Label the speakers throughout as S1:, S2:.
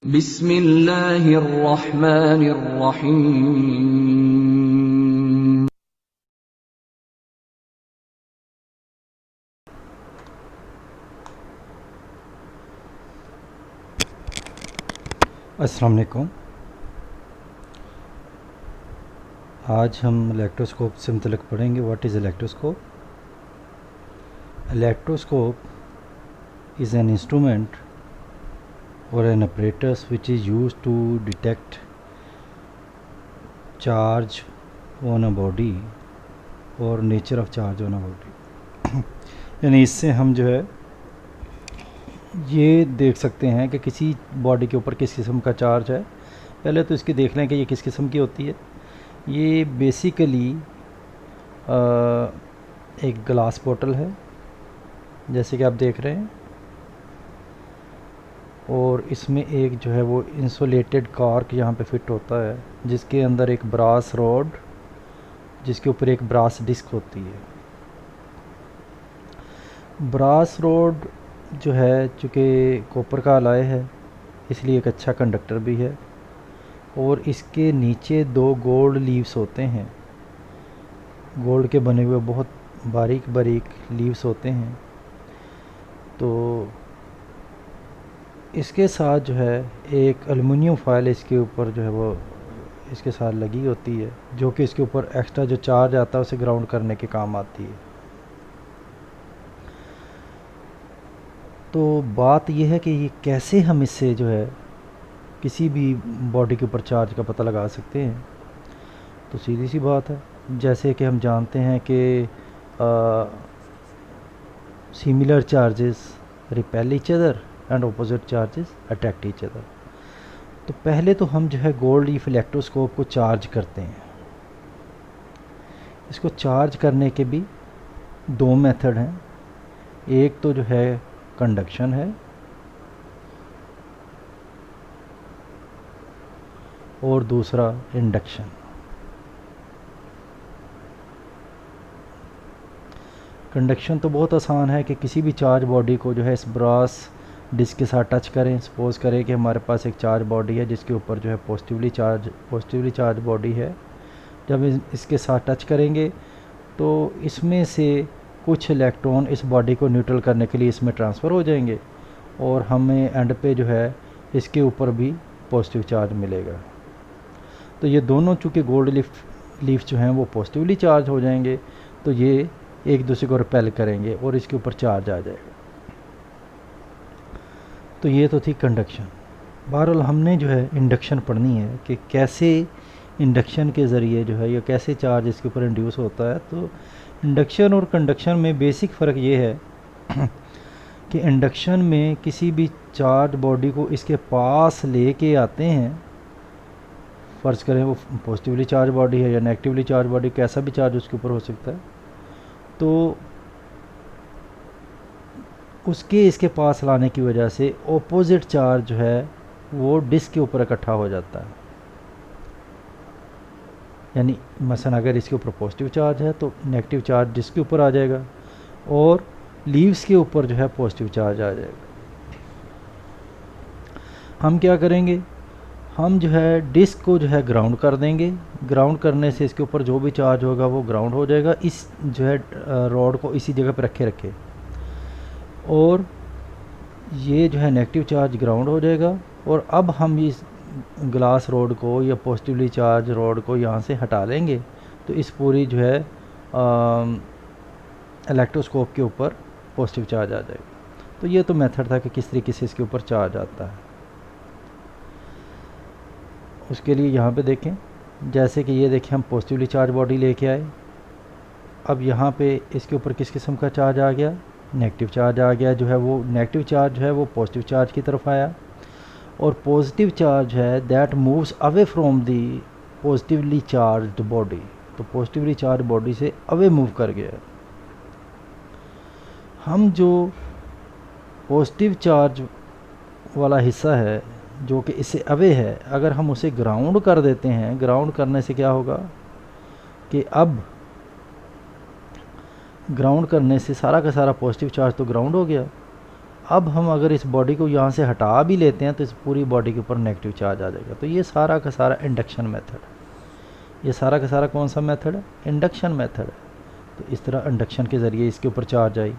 S1: बिस्मिल्लाहिर्रहमानिर्रहीम।
S2: अस्सलाम वालेकुम। आज हम इलेक्ट्रोस्कोप से मुतल्लिक़ पढ़ेंगे। What is electroscope? Electroscope is an instrument or an apparatus which is used to detect charge on a body or nature of charge on a body। यानी इससे हम जो है ये देख सकते हैं कि किसी बॉडी के ऊपर किस किस्म का चार्ज है। पहले तो इसकी देख लें कि ये किस किस्म की होती है। ये बेसिकली एक ग्लास बोतल है जैसे कि आप देख रहे हैं, और इसमें एक जो है वो इंसुलेटेड कॉर्क यहाँ पे फिट होता है जिसके अंदर एक ब्रास रॉड, जिसके ऊपर एक ब्रास डिस्क होती है। ब्रास रॉड जो है चूँकि कॉपर का अलॉय है इसलिए एक अच्छा कंडक्टर भी है, और इसके नीचे दो गोल्ड लीव्स होते हैं, गोल्ड के बने हुए बहुत बारीक बारीक लीव्स होते हैं। तो इसके साथ जो है एक एल्युमिनियम फॉयल इसके ऊपर जो है वो इसके साथ लगी होती है, जो कि इसके ऊपर एक्स्ट्रा जो चार्ज आता है उसे ग्राउंड करने के काम आती है। तो बात यह है कि ये कैसे हम इससे जो है किसी भी बॉडी के ऊपर चार्ज का पता लगा सकते हैं। तो सीधी सी बात है, जैसे कि हम जानते हैं कि similar charges repel each other and opposite charges attract each other. तो पहले तो हम जो है गोल्ड लीफ इलेक्ट्रोस्कोप को चार्ज करते हैं। इसको चार्ज करने के भी दो मेथड हैं। एक तो जो है कंडक्शन है, और दूसरा इंडक्शन। कंडक्शन तो बहुत आसान है कि किसी भी चार्ज बॉडी को जो है इस ब्रास डिस्क के साथ टच करें। सपोज़ करें कि हमारे पास एक चार्ज बॉडी है जिसके ऊपर जो है पॉजिटिवली चार्ज बॉडी है। जब इसके साथ टच करेंगे तो इसमें से कुछ इलेक्ट्रॉन इस बॉडी को न्यूट्रल करने के लिए इसमें ट्रांसफ़र हो जाएंगे, और हमें एंड पे जो है इसके ऊपर भी पॉजिटिव चार्ज मिलेगा। तो ये दोनों चूँकि गोल्ड लीफ जो हैं वो पॉजिटिवली चार्ज हो जाएंगे, तो ये एक दूसरे को रिपेल करेंगे और इसके ऊपर चार्ज आ जाएगा। तो ये तो थी कंडक्शन। बहरहाल हमने जो है इंडक्शन पढ़नी है कि कैसे इंडक्शन के ज़रिए जो है या कैसे चार्ज इसके ऊपर इंड्यूस होता है। तो इंडक्शन और कंडक्शन में बेसिक फ़र्क ये है कि इंडक्शन में किसी भी चार्ज बॉडी को इसके पास लेके आते हैं। फ़र्ज़ करें वो पॉजिटिवली चार्ज बॉडी है या नेगेटिवली चार्ज बॉडी, कैसा भी चार्ज उसके ऊपर हो सकता है। तो उसके इसके पास लाने की वजह से ऑपोजिट चार्ज जो है वो डिस्क के ऊपर इकट्ठा हो जाता है। यानी मसलन अगर इसके ऊपर पॉजिटिव चार्ज है तो नेगेटिव चार्ज डिस्क के ऊपर आ जाएगा, और लीव्स के ऊपर जो है पॉजिटिव चार्ज आ जाएगा। हम क्या करेंगे, हम जो है डिस्क को जो है ग्राउंड कर देंगे। ग्राउंड करने से इसके ऊपर जो भी चार्ज होगा वो ग्राउंड हो जाएगा। इस जो है रॉड को इसी जगह पर रखे और ये जो है नेगेटिव चार्ज ग्राउंड हो जाएगा। और अब हम इस ग्लास रॉड को या पॉजिटिवली चार्ज रॉड को यहाँ से हटा लेंगे, तो इस पूरी जो है इलेक्ट्रोस्कोप के ऊपर पॉजिटिव चार्ज आ जाएगा। तो ये तो मेथड था कि किस तरीके से इसके ऊपर चार्ज आता है। उसके लिए यहाँ पे देखें, जैसे कि ये देखें हम पॉजिटिवली चार्ज बॉडी लेके आए। अब यहाँ पे इसके ऊपर किस किस्म का चार्ज आ गया, नेगेटिव चार्ज आ गया। जो है वो नेगेटिव चार्ज जो है वो पॉजिटिव चार्ज की तरफ आया, और पॉजिटिव चार्ज है that moves away from the positively charged body. तो पॉजिटिवली चार्ज बॉडी से अवे मूव कर गया। हम जो पॉजिटिव चार्ज वाला हिस्सा है जो कि इससे अवे है, अगर हम उसे ग्राउंड कर देते हैं, ग्राउंड करने से क्या होगा कि अब ग्राउंड करने से सारा का सारा पॉजिटिव चार्ज तो ग्राउंड हो गया। अब हम अगर इस बॉडी को यहाँ से हटा भी लेते हैं तो इस पूरी बॉडी के ऊपर नेगेटिव चार्ज आ जाएगा। तो ये सारा का सारा इंडक्शन मेथड है। ये सारा का सारा कौन सा मेथड है? इंडक्शन मेथड है। तो इस तरह इंडक्शन के ज़रिए इसके ऊपर चार्ज आई।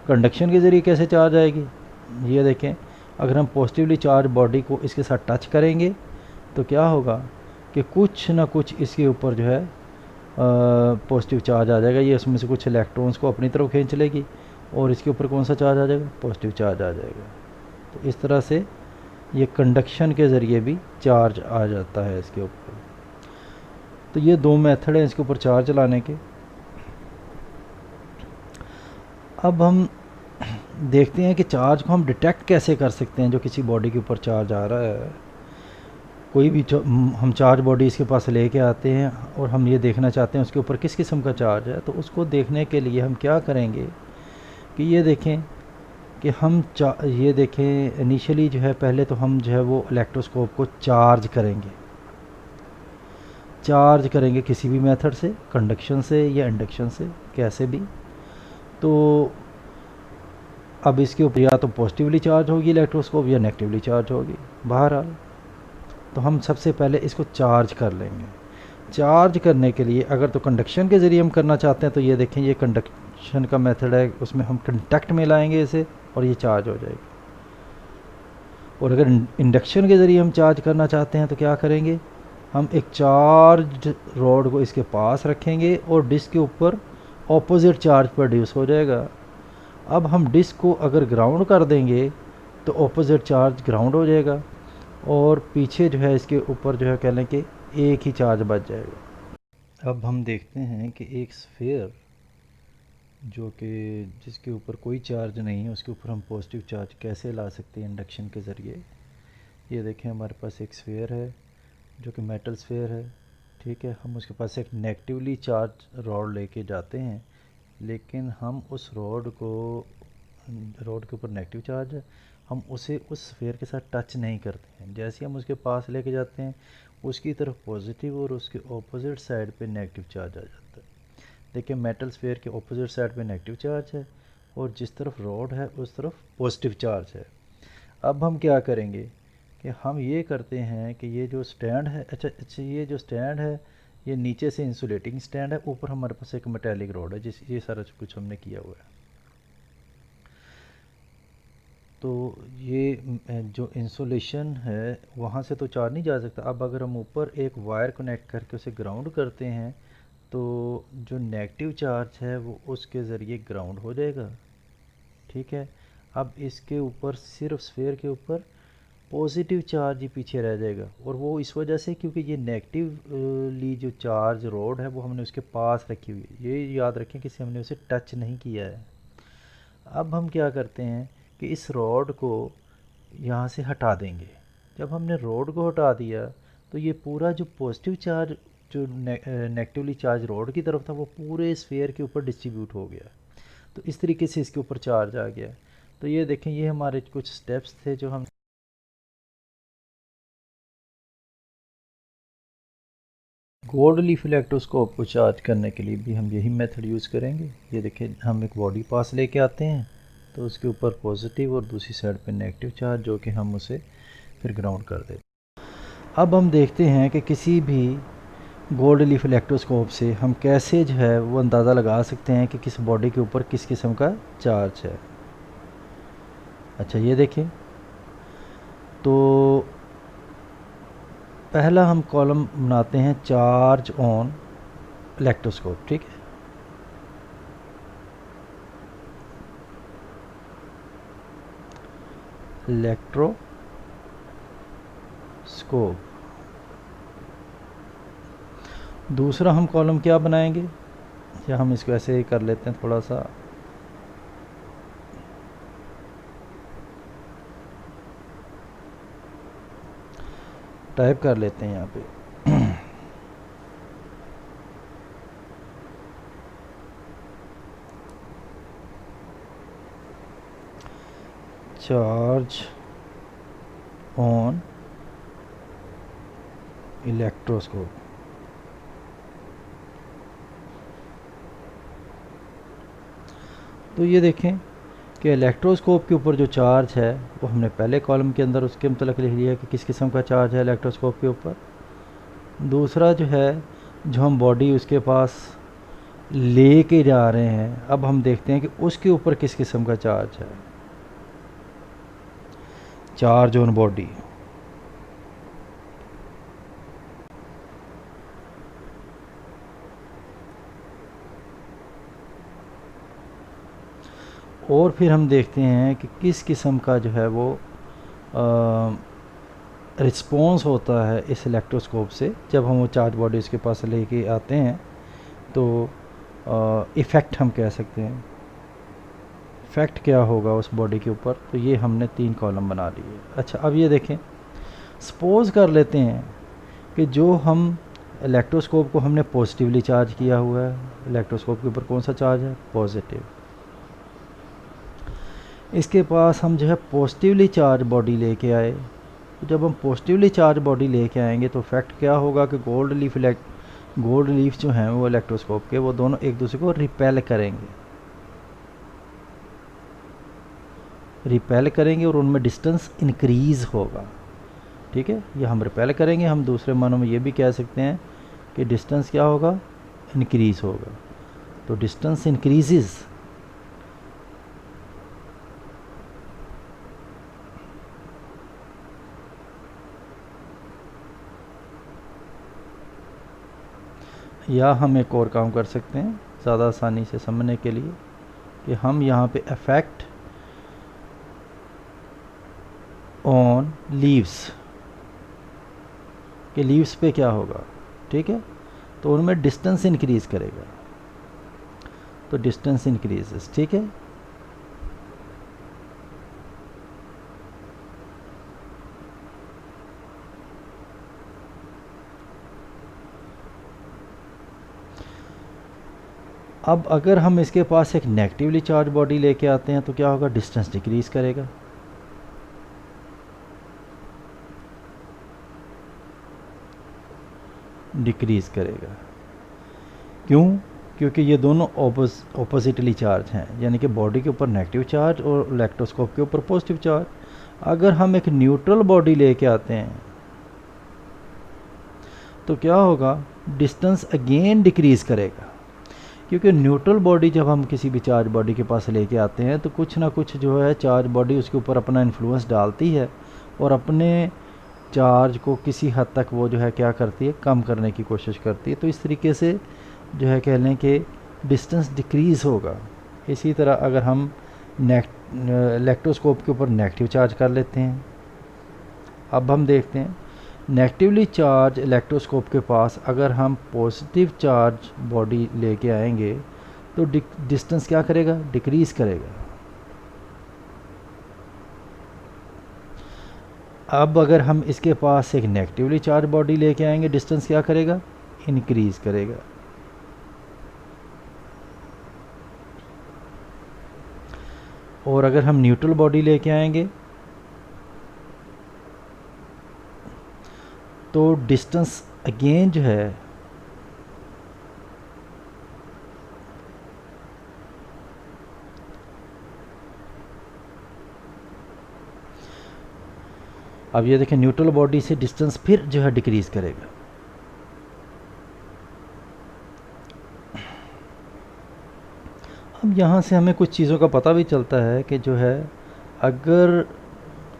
S2: कंडक्शन के ज़रिए कैसे चार्ज आएगी? ये देखें, अगर हम पॉजिटिवली चार्ज बॉडी को इसके साथ टच करेंगे तो क्या होगा कि कुछ ना कुछ इसके ऊपर जो है पॉजिटिव चार्ज आ जाएगा। ये उसमें से कुछ इलेक्ट्रॉन्स को अपनी तरफ खींच लेगी और इसके ऊपर कौन सा चार्ज आ जाएगा? पॉजिटिव चार्ज आ जाएगा। तो इस तरह से ये कंडक्शन के ज़रिए भी चार्ज आ जाता है इसके ऊपर। तो ये दो मेथड हैं इसके ऊपर चार्ज लाने के। अब हम देखते हैं कि चार्ज को हम डिटेक्ट कैसे कर सकते हैं जो किसी बॉडी के ऊपर चार्ज आ रहा है। कोई भी हम चार्ज बॉडी इसके पास लेके आते हैं और हम ये देखना चाहते हैं उसके ऊपर किस किस्म का चार्ज है। तो उसको देखने के लिए हम क्या करेंगे कि ये देखें कि हम ये देखें इनिशियली जो है पहले तो हम जो है वो इलेक्ट्रोस्कोप को चार्ज करेंगे किसी भी मेथड से, कंडक्शन से या इंडक्शन से, कैसे भी। तो अब इसके ऊपर या तो पॉजिटिवली चार्ज होगी इलेक्ट्रोस्कोप या नेगेटिवली चार्ज होगी बहरहाल। तो हम सबसे पहले इसको चार्ज कर लेंगे। चार्ज करने के लिए अगर तो कंडक्शन के ज़रिए हम करना चाहते हैं तो ये देखें ये कंडक्शन का मेथड है, उसमें हम कंटैक्ट में लाएंगे इसे और ये चार्ज हो जाएगा। और अगर इंडक्शन के ज़रिए हम चार्ज करना चाहते हैं तो क्या करेंगे, हम एक चार्ज रॉड को इसके पास रखेंगे और डिस्क के ऊपर ऑपोजिट चार्ज प्रोड्यूस हो जाएगा। अब हम डिस्क को अगर ग्राउंड कर देंगे तो ऑपोजिट चार्ज ग्राउंड हो जाएगा और पीछे जो है इसके ऊपर जो है कह लें कि एक ही चार्ज बच जाएगा। अब हम देखते हैं कि एक स्फीयर जो कि जिसके ऊपर कोई चार्ज नहीं है उसके ऊपर हम पॉजिटिव चार्ज कैसे ला सकते हैं इंडक्शन के ज़रिए। ये देखें हमारे पास एक स्फीयर है जो कि मेटल स्फीयर है, ठीक है। हम उसके पास एक नेगेटिवली चार्ज रॉड लेके जाते हैं, लेकिन हम उस रॉड के ऊपर नेगेटिव चार्ज है, हम उसे उस स्फीयर के साथ टच नहीं करते हैं। जैसे हम उसके पास लेके जाते हैं उसकी तरफ पॉजिटिव और उसके ऑपोजिट साइड पे नेगेटिव चार्ज आ जाता है। देखिए मेटल स्फीयर के ऑपोजिट साइड पे नेगेटिव चार्ज है और जिस तरफ रॉड है उस तरफ पॉजिटिव चार्ज है। अब हम क्या करेंगे कि हम ये करते हैं कि ये जो स्टैंड है, अच्छा ये जो स्टैंड है ये नीचे से इंसुलेटिंग स्टैंड है, ऊपर हमारे पास एक मेटेलिक रॉड है जिस ये सारा कुछ हमने किया हुआ है। तो ये जो इंसुलेशन है वहाँ से तो चार्ज नहीं जा सकता। अब अगर हम ऊपर एक वायर कनेक्ट करके उसे ग्राउंड करते हैं तो जो नेगेटिव चार्ज है वो उसके ज़रिए ग्राउंड हो जाएगा, ठीक है। अब इसके ऊपर सिर्फ स्फीयर के ऊपर पॉजिटिव चार्ज ही पीछे रह जाएगा और वो इस वजह से क्योंकि ये नेगेटिवली जो चार्ज रॉड है वो हमने उसके पास रखी हुई है। ये याद रखें कि हमने उसे टच नहीं किया है। अब हम क्या करते हैं कि इस रॉड को यहाँ से हटा देंगे। जब हमने रॉड को हटा दिया तो ये पूरा जो पॉजिटिव चार्ज जो नेगेटिवली चार्ज रॉड की तरफ था वो पूरे स्फीयर के ऊपर डिस्ट्रीब्यूट हो गया। तो इस तरीके से इसके ऊपर चार्ज आ गया। तो ये देखें ये हमारे कुछ स्टेप्स थे जो हम गोल्ड लीफ इलेक्ट्रोस्कोप को चार्ज करने के लिए भी हम यही मेथड यूज़ करेंगे। ये देखें हम एक बॉडी पास लेके आते हैं तो उसके ऊपर पॉजिटिव और दूसरी साइड पे नेगेटिव चार्ज जो कि हम उसे फिर ग्राउंड कर देते हैं। अब हम देखते हैं कि किसी भी गोल्ड लीफ इलेक्ट्रोस्कोप से हम कैसे जो है वो अंदाज़ा लगा सकते हैं कि किस बॉडी के ऊपर किस किस्म का चार्ज है। अच्छा ये देखें, तो पहला हम कॉलम बनाते हैं चार्ज ऑन इलेक्ट्रोस्कोप, ठीक है। इलेक्ट्रोस्कोप। दूसरा हम कॉलम क्या बनाएंगे, या हम इसको ऐसे ही कर लेते हैं, थोड़ा सा टाइप कर लेते हैं यहाँ पे चार्ज ऑन इलेक्ट्रोस्कोप। तो ये देखें कि इलेक्ट्रोस्कोप के ऊपर जो चार्ज है वो हमने पहले कॉलम के अंदर उसके मतलब लिख लिया कि किस किस्म का चार्ज है इलेक्ट्रोस्कोप के ऊपर। दूसरा जो है, जो हम बॉडी उसके पास ले के जा रहे हैं, अब हम देखते हैं कि उसके ऊपर किस किस्म का चार्ज है, चार्ज ऑन बॉडी। और फिर हम देखते हैं कि किस किस्म का जो है वो रिस्पॉन्स होता है इस इलेक्ट्रोस्कोप से जब हम वो चार्ज बॉडी उसके पास लेके आते हैं। तो इफ़ेक्ट हम कह सकते हैं, इफ़ेक्ट क्या होगा उस बॉडी के ऊपर। तो ये हमने 3 कॉलम बना लिए। अच्छा, अब ये देखें, सपोज़ कर लेते हैं कि जो हम इलेक्ट्रोस्कोप को हमने पॉजिटिवली चार्ज किया हुआ है। इलेक्ट्रोस्कोप के ऊपर कौन सा चार्ज है? पॉजिटिव। इसके पास हम जो है पॉजिटिवली चार्ज बॉडी लेके आए। तो जब हम पॉजिटिवली चार्ज बॉडी लेके आएंगे तो इफेक्ट क्या होगा कि गोल्ड लीफ जो हैं वो इलेक्ट्रोस्कोप के, वो दोनों एक दूसरे को रिपेल करेंगे और उनमें डिस्टेंस इंक्रीज़ होगा। ठीक है, ये हम रिपेल करेंगे। हम दूसरे मानों में ये भी कह सकते हैं कि डिस्टेंस क्या होगा? इंक्रीज़ होगा। तो डिस्टेंस इंक्रीजेज़, या हम एक और काम कर सकते हैं ज़्यादा आसानी से समझने के लिए कि हम यहाँ पे इफेक्ट ऑन लीव्स के लीव्स पे क्या होगा, ठीक है, तो उनमें डिस्टेंस इंक्रीज़ करेगा। तो डिस्टेंस इंक्रीजेस, ठीक है। अब अगर हम इसके पास एक नेगेटिवली चार्ज बॉडी लेके आते हैं तो क्या होगा? डिस्टेंस डिक्रीज़ करेगा। डिक्रीज़ करेगा। क्यों? क्योंकि ये दोनों ऑपोजिटली चार्ज हैं, यानी कि बॉडी के ऊपर नेगेटिव चार्ज और इलेक्ट्रोस्कोप के ऊपर पॉजिटिव चार्ज। अगर हम एक न्यूट्रल बॉडी लेके आते हैं तो क्या होगा? डिस्टेंस अगेन डिक्रीज़ करेगा। क्योंकि न्यूट्रल बॉडी जब हम किसी भी चार्ज बॉडी के पास लेके आते हैं तो कुछ ना कुछ जो है चार्ज बॉडी उसके ऊपर अपना इन्फ्लुएंस डालती है और अपने चार्ज को किसी हद तक वो जो है क्या करती है? कम करने की कोशिश करती है। तो इस तरीके से जो है कह लें कि डिस्टेंस डिक्रीज़ होगा। इसी तरह अगर हम इलेक्ट्रोस्कोप के ऊपर नेगेटिव चार्ज कर लेते हैं, अब हम देखते हैं नेगेटिवली चार्ज इलेक्ट्रोस्कोप के पास अगर हम पॉजिटिव चार्ज बॉडी लेके आएंगे तो डिस्टेंस क्या करेगा? डिक्रीज़ करेगा। अब अगर हम इसके पास एक नेगेटिवली चार्ज बॉडी लेके आएंगे, डिस्टेंस क्या करेगा? इंक्रीज़ करेगा। और अगर हम न्यूट्रल बॉडी लेके आएंगे तो डिस्टेंस अगेन जो है अब ये देखें न्यूट्रल बॉडी से डिस्टेंस फिर जो है डिक्रीज़ करेगा। अब यहाँ से हमें कुछ चीज़ों का पता भी चलता है कि जो है अगर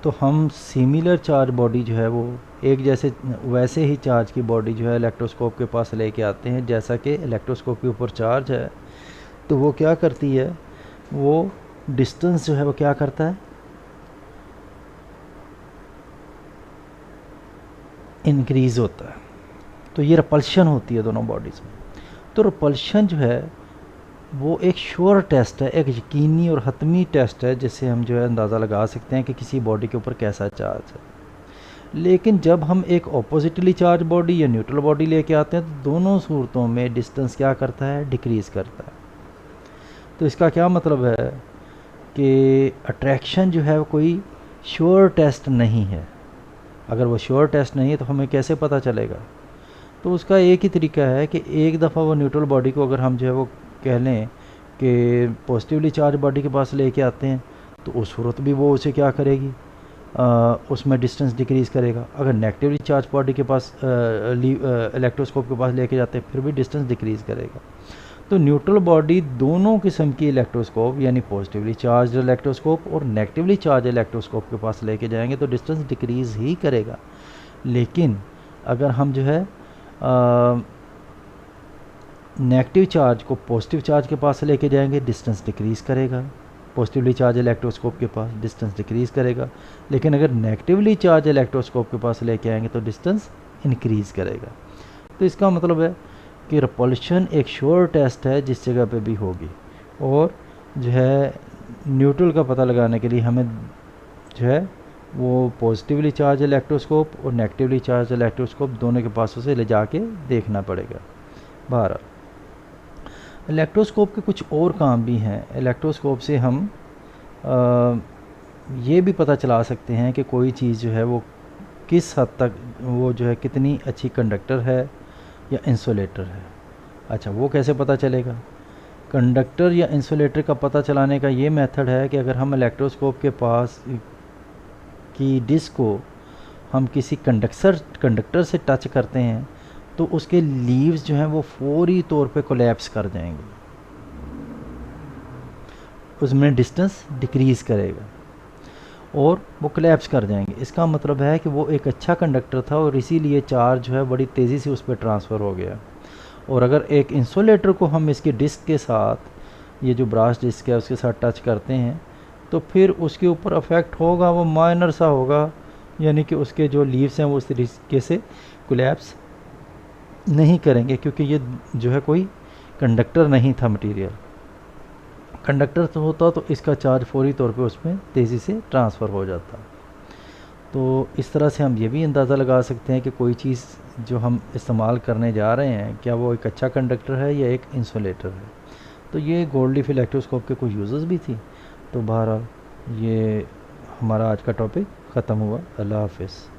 S2: तो हम सिमिलर चार्ज बॉडी जो है वो एक जैसे वैसे ही चार्ज की बॉडी जो है इलेक्ट्रोस्कोप के पास लेके आते हैं जैसा कि इलेक्ट्रोस्कोप के ऊपर चार्ज है, तो वो क्या करती है? वो डिस्टेंस जो है वो क्या करता है? इंक्रीज़ होता है। तो ये रिपल्शन होती है दोनों बॉडीज़ में। तो रिपल्शन जो है वो एक श्योर टेस्ट है, एक यकीनी और हतमी टेस्ट है जिससे हम जो है अंदाज़ा लगा सकते हैं कि किसी बॉडी के ऊपर कैसा चार्ज है। लेकिन जब हम एक ऑपोजिटली चार्ज बॉडी या न्यूट्रल बॉडी लेके आते हैं तो दोनों सूरतों में डिस्टेंस क्या करता है? डिक्रीज़ करता है। तो इसका क्या मतलब है कि अट्रैक्शन जो है वो कोई श्योर टेस्ट नहीं है। अगर वो श्योर टेस्ट नहीं है तो हमें कैसे पता चलेगा? तो उसका एक ही तरीका है कि एक दफ़ा वो न्यूट्रल बॉडी को अगर हम जो है वो कह लें कि पॉजिटिवली चार्ज बॉडी के पास लेके आते हैं तो उस सूरत भी वो उसे क्या करेगी, उसमें डिस्टेंस डिक्रीज़ करेगा। अगर नेगेटिवली चार्ज बॉडी के पास इलेक्ट्रोस्कोप के पास लेके जाते हैं फिर भी डिस्टेंस डिक्रीज़ करेगा। तो न्यूट्रल बॉडी दोनों किस्म की इलेक्ट्रोस्कोप यानी पॉजिटिवली चार्ज इलेक्ट्रोस्कोप और नेगेटिवली चार्ज इलेक्ट्रोस्कोप के पास लेके जाएंगे तो डिस्टेंस डिक्रीज़ ही करेगा। लेकिन अगर हम जो है नेगेटिव चार्ज को पॉजिटिव चार्ज के पास लेके जाएंगे डिस्टेंस डिक्रीज़ करेगा। पॉजिटिवली चार्ज इलेक्ट्रोस्कोप के पास डिस्टेंस डिक्रीज़ करेगा। लेकिन अगर नेगेटिवली चार्ज इलेक्ट्रोस्कोप के पास लेके आएंगे तो डिस्टेंस इंक्रीज़ करेगा। तो इसका मतलब है कि रिपल्शन एक श्योर टेस्ट है जिस जगह पे भी होगी, और जो है न्यूट्रल का पता लगाने के लिए हमें जो है वो पॉजिटिवली चार्ज इलेक्ट्रोस्कोप और नेगेटिवली चार्ज इलेक्ट्रोस्कोप दोनों के पास उसे ले जाके देखना पड़ेगा। बहरहाल इलेक्ट्रोस्कोप के कुछ और काम भी हैं। इलेक्ट्रोस्कोप से हम ये भी पता चला सकते हैं कि कोई चीज़ जो है वो किस हद तक वो जो है कितनी अच्छी कंडक्टर है या इंसुलेटर है। अच्छा, वो कैसे पता चलेगा? कंडक्टर या इंसुलेटर का पता चलाने का ये मेथड है कि अगर हम इलेक्ट्रोस्कोप के पास की डिस्क को हम किसी कंडक्टर से टच करते हैं तो उसके लीव्स जो हैं वो फौरी तौर पे कोलैप्स कर जाएंगे, उसमें डिस्टेंस डिक्रीज़ करेगा और वो कोलैप्स कर जाएंगे। इसका मतलब है कि वो एक अच्छा कंडक्टर था और इसीलिए चार्ज जो है बड़ी तेज़ी से उस पर ट्रांसफ़र हो गया। और अगर एक इंसुलेटर को हम इसके डिस्क के साथ, ये जो ब्रास डिस्क है उसके साथ टच करते हैं तो फिर उसके ऊपर अफेक्ट होगा, वो माइनर सा होगा, यानी कि उसके जो लीव्स हैं वो उस तरीके से कोलैप्स नहीं करेंगे क्योंकि ये जो है कोई कंडक्टर नहीं था मटेरियल। कंडक्टर तो होता तो इसका चार्ज फौरी तौर पे उसमें तेज़ी से ट्रांसफ़र हो जाता। तो इस तरह से हम ये भी अंदाज़ा लगा सकते हैं कि कोई चीज़ जो हम इस्तेमाल करने जा रहे हैं क्या वो एक अच्छा कंडक्टर है या एक इंसुलेटर है। तो ये गोल्ड लीफ इलेक्ट्रोस्कोप के कुछ यूज़र्स भी थी। तो बहरहाल ये हमारा आज का टॉपिक ख़त्म हुआ। अल्लाह हाफ़िज़।